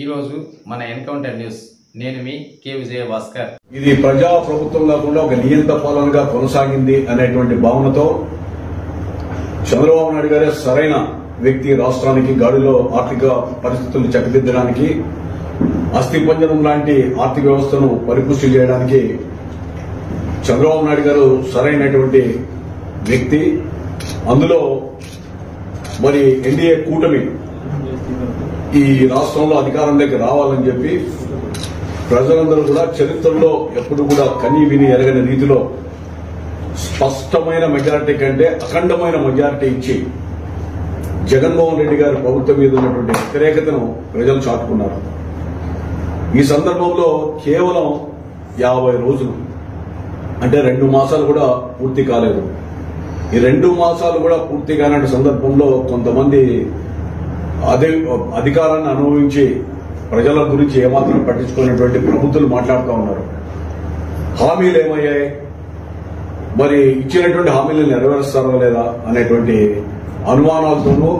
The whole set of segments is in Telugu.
ఈరోజు మన ఎన్కౌంటర్ న్యూస్ నేను మీ కే విజయ భాస్కర్. ఇది ప్రజా ప్రభుత్వం కాకుండా ఒక నియంత పాలనగా కొనసాగింది అనేటువంటి భావనతో చంద్రబాబు నాయుడు గారే సరైన వ్యక్తి రాష్ట్రానికి గాడిలో ఆర్థిక పరిస్థితులను చక్కదిద్దడానికి అస్థిపంజరం లాంటి ఆర్థిక వ్యవస్థను పరిపుష్టి చేయడానికి చంద్రబాబు నాయుడు గారు సరైనటువంటి వ్యక్తి. అందులో మరి ఎన్డీఏ కూటమి ఈ రాష్ట్రంలో అధికారంలోకి రావాలని చెప్పి ప్రజలందరూ కూడా చరిత్రలో ఎప్పుడు కూడా కని విని ఎరగని రీతిలో స్పష్టమైన మెజారిటీ కంటే అఖండమైన మెజారిటీ ఇచ్చి జగన్మోహన్ రెడ్డి గారి ప్రభుత్వం మీద ఉన్నటువంటి వ్యతిరేకతను ప్రజలు చాటుకున్నారు. ఈ సందర్భంలో కేవలం 50 రోజులు అంటే 2 మాసాలు కూడా పూర్తి కాలేదు. ఈ 2 మాసాలు కూడా పూర్తి కాని సందర్భంలో కొంతమంది అధికారాన్ని అనుభవించి ప్రజల గురించి ఏమాత్రం పట్టించుకునేటువంటి ప్రభుత్వాలు మాట్లాడుతూ ఉన్నారు. హామీలు ఏమయ్యాయి, మరి ఇచ్చినటువంటి హామీలను నెరవేరుస్తారో లేదా అనేటువంటి అనుమానాలతోనూ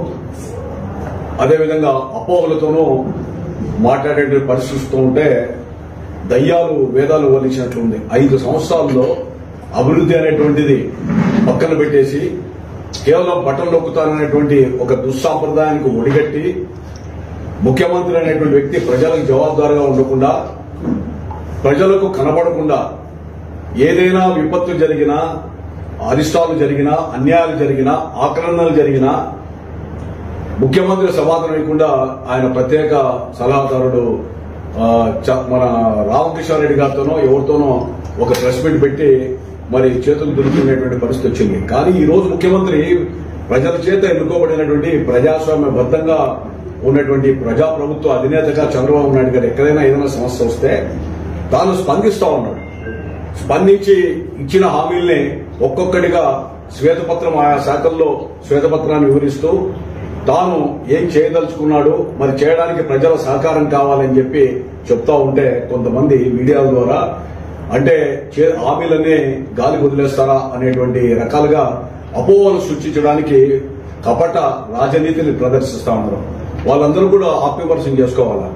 అదేవిధంగా అపోహలతోనూ మాట్లాడేటువంటి పరిస్థితిస్తూ ఉంటే దయ్యాలు వేదాలు వలిచినట్లుంది. 5 సంవత్సరాల్లో అభివృద్ధి అనేటువంటిది పక్కన పెట్టేసి కేవలం బటన్ నొక్కుతాననేటువంటి ఒక దుస్సాంప్రదాయానికి ఒడిగట్టి ముఖ్యమంత్రి అనేటువంటి వ్యక్తి ప్రజలకు జవాబుదారుగా ఉండకుండా, ప్రజలకు కనబడకుండా ఏదైనా విపత్తు జరిగినా, అరిష్టాలు జరిగినా, అన్యాయాలు జరిగినా, ఆక్రమణలు జరిగినా ముఖ్యమంత్రి సమాధానం ఇవ్వకుండా ఆయన ప్రత్యేక సలహాదారుడు మన రామకృష్ణ రెడ్డి గారితోనో ఎవరితోనో ఒక ప్రెస్ మీట్ పెట్టి మరి చేతులు దులుపుకునేటువంటి పరిస్థితి వచ్చింది. కానీ ఈ రోజు ముఖ్యమంత్రి ప్రజల చేత ఎన్నుకోబడినటువంటి ప్రజాస్వామ్యబద్దంగా ఉన్నటువంటి ప్రజాప్రభుత్వ అధినేతగా చంద్రబాబు నాయుడు గారు ఎక్కడైనా ఏదైనా సమస్య వస్తే తాను స్పందిస్తా ఉన్నాడు. స్పందించి ఇచ్చిన హామీల్ని ఒక్కొక్కటిగా శ్వేతపత్రం ఆయా శాఖల్లో శ్వేతపత్రాన్ని వివరిస్తూ తాను ఏం చేయదలుచుకున్నాడు, మరి చేయడానికి ప్రజల సహకారం కావాలని చెప్పి చెప్తా ఉంటే కొంతమంది మీడియా ద్వారా అంటే హామీలన్నీ గాలి వదిలేస్తారా అనేటువంటి రకాలుగా అపోహలు సృష్టించడానికి కపట రాజనీతిని ప్రదర్శిస్తా ఉన్నారు. వాళ్ళందరూ కూడా ఆత్మవిమర్శనం చేసుకోవాలా.